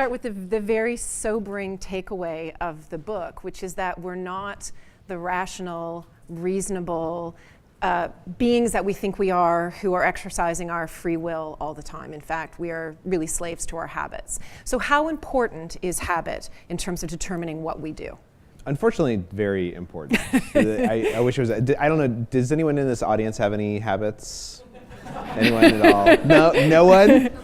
start with the very sobering takeaway of the book, which is that we're not the rational, reasonable beings that we think we are, who are exercising our free will all the time. In fact, we are really slaves to our habits. So how important is habit in terms of determining what we do? Unfortunately, very important. I wish it was. I don't know. Does anyone in this audience have any habits? Anyone at all?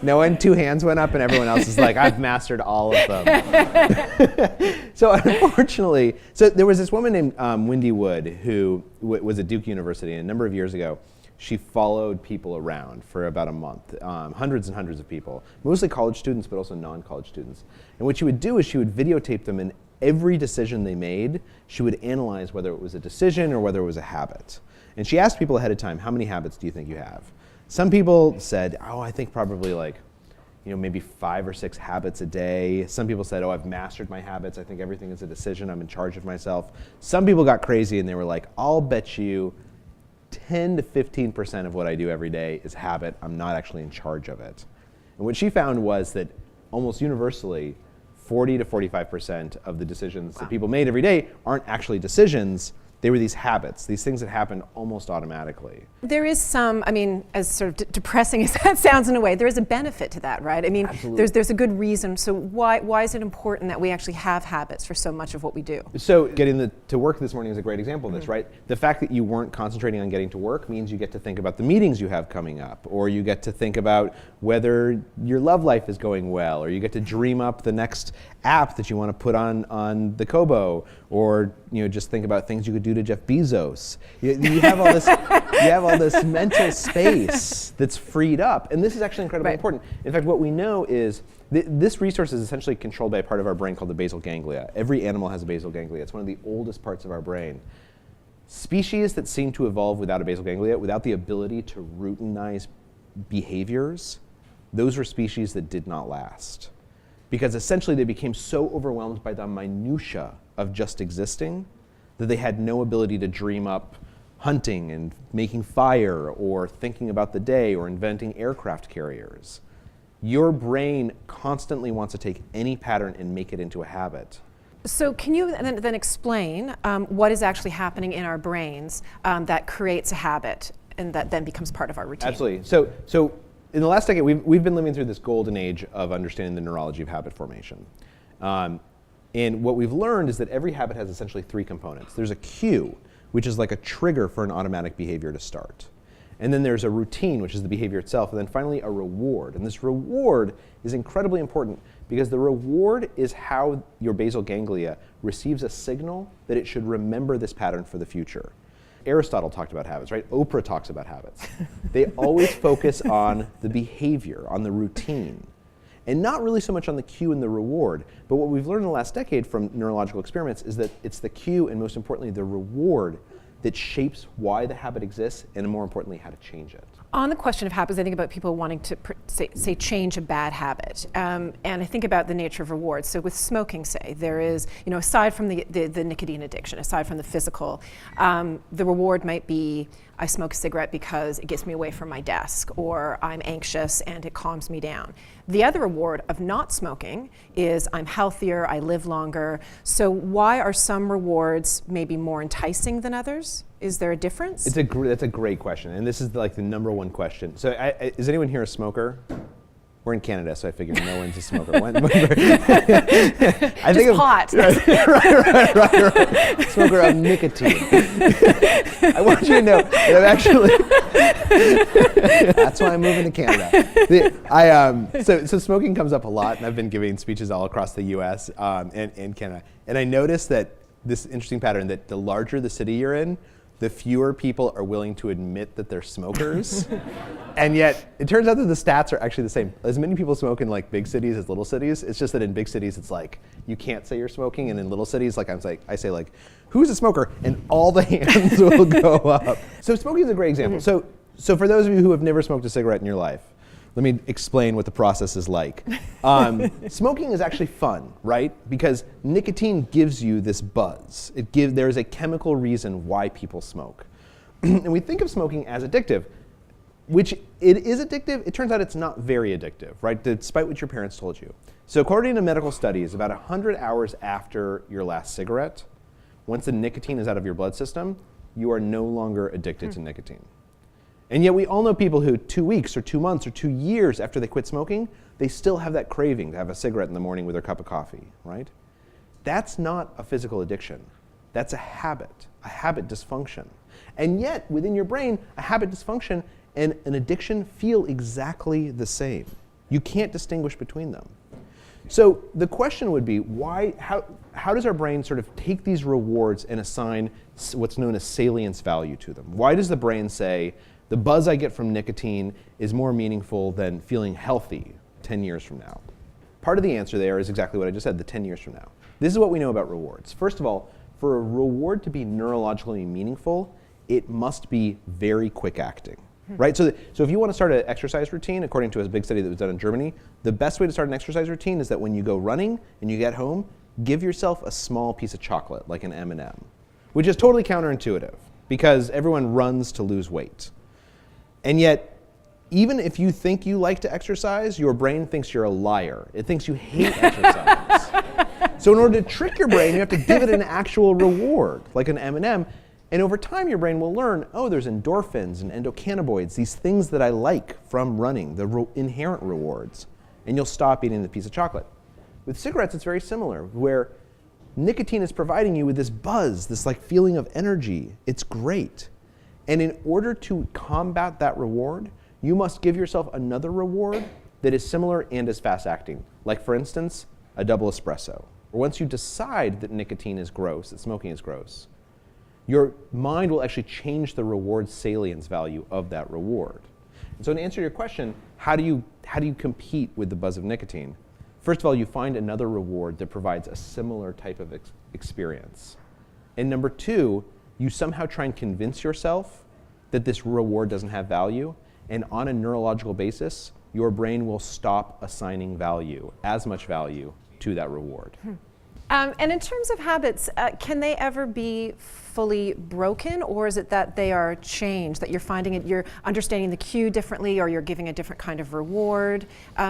No one. 2 hands went up, and everyone else is like, I've mastered all of them. So unfortunately, there was this woman named Wendy Wood who was at Duke University, and a number of years ago, she followed people around for about a month, hundreds and hundreds of people, mostly college students, but also non-college students. And what she would do is she would videotape them, and every decision they made, she would analyze whether it was a decision or whether it was a habit. And she asked people ahead of time, how many habits do you think you have? Some people said, I think probably maybe 5 or 6 habits a day. Some people said, I've mastered my habits. I think everything is a decision. I'm in charge of myself. Some people got crazy and they were like, I'll bet you 10 to 15% of what I do every day is habit. I'm not actually in charge of it. And what she found was that almost universally, 40 to 45% of the decisions that people made every day aren't actually decisions. They were these habits, these things that happened almost automatically. There is some, as sort of depressing as that sounds in a way, there is a benefit to that, right? There's a good reason. So why is it important that we actually have habits for so much of what we do? So getting to work this morning is a great example of this, right? The fact that you weren't concentrating on getting to work means you get to think about the meetings you have coming up, or you get to think about whether your love life is going well, or you get to dream up the next app that you want to put on the Kobo, or just think about things you could do to Jeff Bezos. You have all this mental space that's freed up, and this is actually incredibly important. In fact, what we know is this resource is essentially controlled by a part of our brain called the basal ganglia. Every animal has a basal ganglia. It's one of the oldest parts of our brain. Species that seem to evolve without a basal ganglia, without the ability to routinize behaviors, those were species that did not last. Because essentially they became so overwhelmed by the minutia of just existing that they had no ability to dream up hunting and making fire or thinking about the day or inventing aircraft carriers. Your brain constantly wants to take any pattern and make it into a habit. So can you then explain what is actually happening in our brains that creates a habit and that then becomes part of our routine? Absolutely. So in the last decade, we've been living through this golden age of understanding the neurology of habit formation. And what we've learned is that every habit has essentially 3 components. There's a cue, which is like a trigger for an automatic behavior to start. And then there's a routine, which is the behavior itself. And then finally, a reward. And this reward is incredibly important because the reward is how your basal ganglia receives a signal that it should remember this pattern for the future. Aristotle talked about habits, right? Oprah talks about habits. They always focus on the behavior, on the routine, and not really so much on the cue and the reward. But what we've learned in the last decade from neurological experiments is that it's the cue and most importantly the reward that shapes why the habit exists and more importantly how to change it. On the question of habits, I think about people wanting to say change a bad habit, and I think about the nature of rewards. So with smoking, say, there is, aside from the nicotine addiction, aside from the physical, the reward might be I smoke a cigarette because it gets me away from my desk, or I'm anxious and it calms me down. The other reward of not smoking is I'm healthier, I live longer. So why are some rewards maybe more enticing than others? Is there a difference? That's a great question, and this is like the number one question. So is anyone here a smoker? We're in Canada, so I figure no one's a smoker. I think pot. Right. Smoker of nicotine. I want you to know that I'm actually, that's why I'm moving to Canada. So smoking comes up a lot, and I've been giving speeches all across the US and Canada. And I noticed that this interesting pattern that the larger the city you're in, the fewer people are willing to admit that they're smokers. And yet, it turns out that the stats are actually the same. As many people smoke in like big cities as little cities. It's just that in big cities, it's like, you can't say you're smoking. And in little cities, like I say like, who's a smoker? And all the hands will go up. So smoking is a great example. Mm-hmm. So for those of you who have never smoked a cigarette in your life, let me explain what the process is like. Smoking is actually fun, right? Because nicotine gives you this buzz. There is a chemical reason why people smoke. And we think of smoking as addictive, which it is addictive. It turns out it's not very addictive, right? Despite what your parents told you. So according to medical studies, about 100 hours after your last cigarette, once the nicotine is out of your blood system, you are no longer addicted to nicotine. And yet we all know people who 2 weeks or 2 months or 2 years after they quit smoking, they still have that craving to have a cigarette in the morning with their cup of coffee, right? That's not a physical addiction. That's a habit dysfunction. And yet, within your brain, a habit dysfunction and an addiction feel exactly the same. You can't distinguish between them. So the question would be, how does our brain sort of take these rewards and assign what's known as salience value to them? Why does the brain say, the buzz I get from nicotine is more meaningful than feeling healthy 10 years from now? Part of the answer there is exactly what I just said, the 10 years from now. This is what we know about rewards. First of all, for a reward to be neurologically meaningful, it must be very quick acting. Right? So if you want to start an exercise routine, according to a big study that was done in Germany, the best way to start an exercise routine is that when you go running and you get home, give yourself a small piece of chocolate, like an M&M, which is totally counterintuitive because everyone runs to lose weight. And yet, even if you think you like to exercise, your brain thinks you're a liar. It thinks you hate exercise. So in order to trick your brain, you have to give it an actual reward, like an M&M. And over time, your brain will learn, oh, there's endorphins and endocannabinoids, these things that I like from running, the inherent rewards. And you'll stop eating the piece of chocolate. With cigarettes, it's very similar, where nicotine is providing you with this buzz, this like feeling of energy. It's great. And in order to combat that reward, you must give yourself another reward that is similar and is fast acting. Like, for instance, a double espresso. Once you decide that nicotine is gross, that smoking is gross, your mind will actually change the reward salience value of that reward. And so to answer your question, how do you compete with the buzz of nicotine? First of all, you find another reward that provides a similar type of experience. And number two, you somehow try and convince yourself that this reward doesn't have value, and on a neurological basis, your brain will stop assigning value, as much value, to that reward. And in terms of habits, can they ever be fully broken, or is it that they are changed, that you're finding it, you're understanding the cue differently, or you're giving a different kind of reward?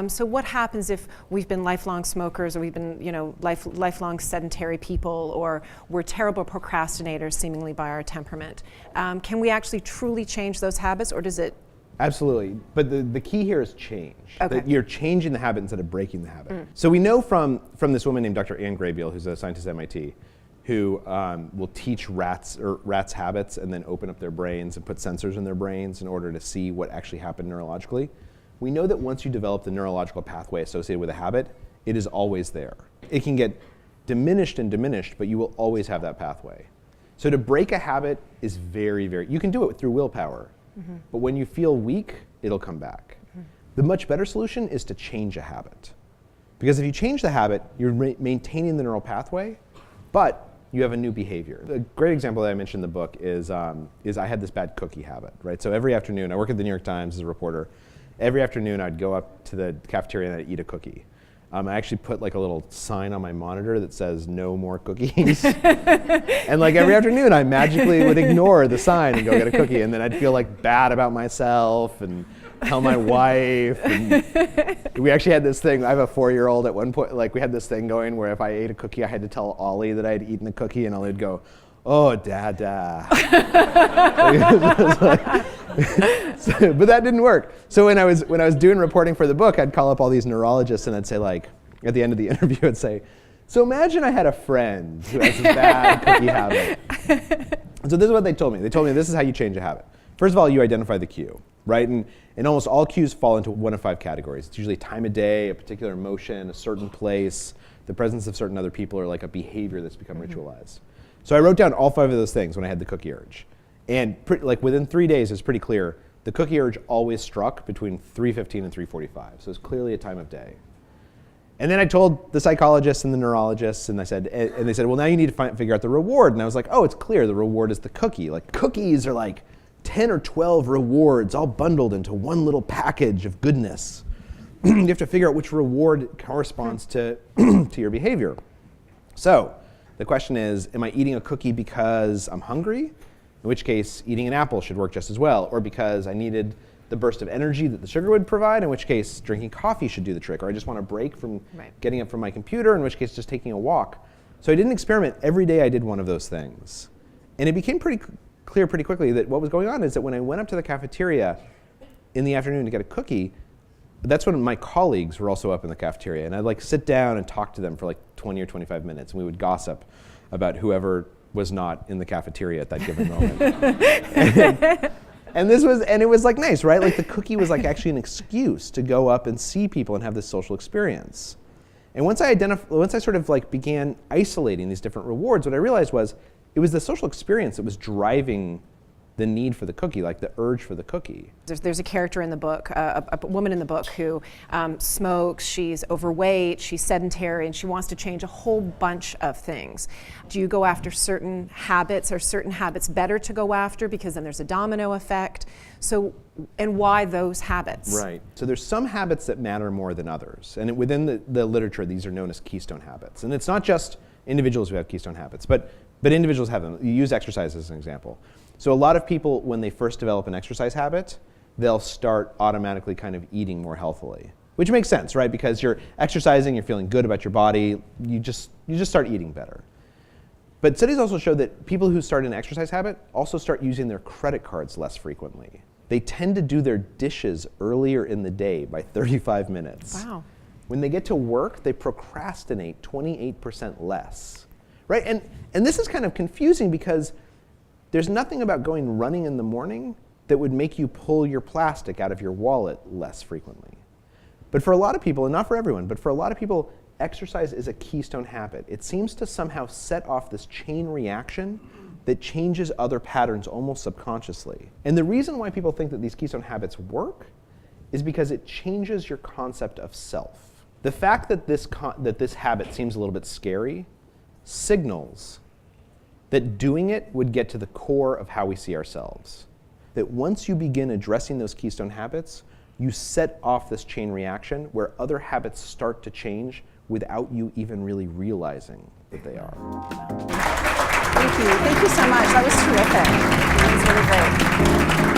So what happens if we've been lifelong smokers, or we've been, lifelong sedentary people, or we're terrible procrastinators, seemingly by our temperament? Can we actually truly change those habits, or does it? Absolutely, but the key here is change. Okay. That you're changing the habit instead of breaking the habit. So we know from this woman named Dr. Anne Graybiel, who's a scientist at MIT, who will teach rats habits and then open up their brains and put sensors in their brains in order to see what actually happened neurologically. We know that once you develop the neurological pathway associated with a habit, it is always there. It can get diminished, but you will always have that pathway. So to break a habit is very, very, you can do it through willpower. Mm-hmm. But when you feel weak, it'll come back. Mm-hmm. The much better solution is to change a habit. Because if you change the habit, you're maintaining the neural pathway, but you have a new behavior. A great example that I mentioned in the book is I had this bad cookie habit, right? So every afternoon, I work at the New York Times as a reporter. Every afternoon, I'd go up to the cafeteria and I'd eat a cookie. I actually put like a little sign on my monitor that says no more cookies. And like every afternoon I magically would ignore the sign and go get a cookie, and then I'd feel like bad about myself and tell my wife. And we actually had this thing, I have a 4-year-old at one point, like we had this thing going where if I ate a cookie I had to tell Ollie that I had eaten the cookie, and Ollie would go, "Oh, Dada." But that didn't work. So when I was doing reporting for the book, I'd call up all these neurologists and I'd say, like, at the end of the interview, I'd say, "So imagine I had a friend who has a bad cookie habit." So this is what they told me. They told me this is how you change a habit. First of all, you identify the cue, right? And almost all cues fall into one of 5 categories. It's usually time of day, a particular emotion, a certain place, the presence of certain other people, or like a behavior that's become ritualized. So I wrote down all 5 of those things when I had the cookie urge. And within 3 days, it's pretty clear, the cookie urge always struck between 3:15 and 3:45. So it's clearly a time of day. And then I told the psychologists and the neurologists, and they said, well, now you need to figure out the reward. And I was like, oh, it's clear, the reward is the cookie. Like, cookies are like 10 or 12 rewards all bundled into one little package of goodness. You have to figure out which reward corresponds to your behavior. So the question is, am I eating a cookie because I'm hungry? In which case, eating an apple should work just as well. Or because I needed the burst of energy that the sugar would provide, in which case drinking coffee should do the trick, or I just want a break from getting up from my computer, in which case just taking a walk. So I did an experiment. Every day I did one of those things. And it became pretty clear pretty quickly that what was going on is that when I went up to the cafeteria in the afternoon to get a cookie, that's when my colleagues were also up in the cafeteria, and I'd like sit down and talk to them for like 20 or 25 minutes, and we would gossip about whoever was not in the cafeteria at that given moment. and it was like nice, right? Like the cookie was like actually an excuse to go up and see people and have this social experience. And once I sort of like began isolating these different rewards, what I realized was it was the social experience that was driving the need for the cookie, like the urge for the cookie. There's a character in the book, a woman in the book who smokes, she's overweight, she's sedentary, and she wants to change a whole bunch of things. Do you go after certain habits? Are certain habits better to go after because then there's a domino effect? So, and why those habits? Right. So there's some habits that matter more than others. And within the literature, these are known as keystone habits. And it's not just individuals who have keystone habits, but individuals have them. You use exercise as an example. So a lot of people, when they first develop an exercise habit, they'll start automatically kind of eating more healthily, which makes sense, right? Because you're exercising, you're feeling good about your body, you just start eating better. But studies also show that people who start an exercise habit also start using their credit cards less frequently. They tend to do their dishes earlier in the day by 35 minutes. Wow. When they get to work, they procrastinate 28% less, right? And this is kind of confusing because there's nothing about going running in the morning that would make you pull your plastic out of your wallet less frequently. But for a lot of people, and not for everyone, but for a lot of people, exercise is a keystone habit. It seems to somehow set off this chain reaction that changes other patterns almost subconsciously. And the reason why people think that these keystone habits work is because it changes your concept of self. The fact that this habit seems a little bit scary signals that doing it would get to the core of how we see ourselves. That once you begin addressing those keystone habits, you set off this chain reaction where other habits start to change without you even really realizing that they are. Thank you. Thank you so much. That was terrific. That was really great.